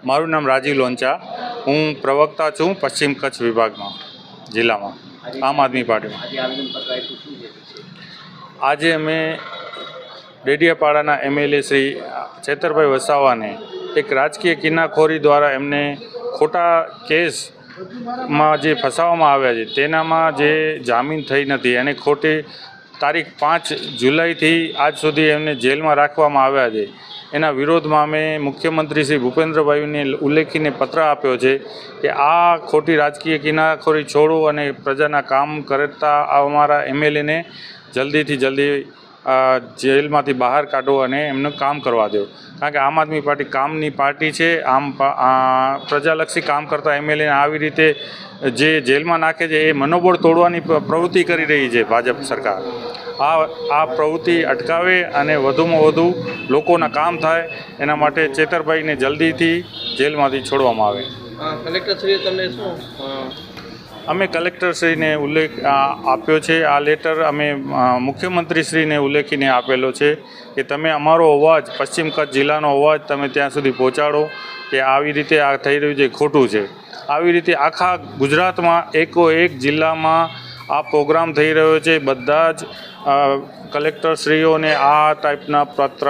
મારું નામ રાજીવ લોંચા, હું પ્રવક્તા છું પશ્ચિમ કચ્છ વિભાગમાં જિલ્લામાં આમ આદમી પાર્ટીમાં। આજે અમે ડેડિયાપાડાના એમએલએ શ્રી ચેતરભાઈ વસાવાને એક રાજકીય કિનાખોરી દ્વારા એમને ખોટા કેસમાં જે ફસાવવામાં આવ્યા છે તેનામાં જે જામીન થઈ નથી અને ખોટી તારીખ 5 જુલાઈથી આજ સુધી એમને જેલમાં રાખવામાં આવ્યા છે। એના વિરોધમાં અમે મુખ્યમંત્રી શ્રી ભૂપેન્દ્રભાઈને ઉલ્લેખીને પત્ર આપ્યો છે કે આ ખોટી રાજકીય કિનાખોરી છોડો અને પ્રજાના કામ કરતા અમારા એમએલએને જલ્દીથી જલ્દી જેલમાંથી બહાર કાઢો અને એમનું કામ કરવા દો, કારણ કે આમ આદમી પાર્ટી કામની પાર્ટી છે। આમ પ્રજાલક્ષી કામ કરતા એમએલએને આવી રીતે જે જેલમાં નાખે છે એ મનોબળ તોડવાની પ્રવૃત્તિ કરી રહી છે ભાજપ સરકાર। આ પ્રવૃત્તિ અટકાવે અને વધુમાં વધુ લોકોના કામ થાય એના માટે ચેતરભાઈને જલ્દીથી જેલમાંથી છોડવામાં આવે। કલેક્ટરશ્રીએ તમને શું અમે કલેક્ટરશ્રીને ઉલ્લેખ આપ્યો છે। આ લેટર અમે મુખ્યમંત્રીશ્રીને ઉલ્લેખીને આપેલો છે કે તમે અમારો અવાજ, પશ્ચિમ કચ્છ જિલ્લાનો અવાજ તમે ત્યાં સુધી પહોંચાડો કે આવી રીતે આ થઈ રહ્યું છે ખોટું છે। આવી રીતે આખા ગુજરાતમાં એકોએક જિલ્લામાં આ પ્રોગ્રામ થઈ રહ્યો છે। બધા જ કલેક્ટરશ્રીઓને આ ટાઈપના પત્ર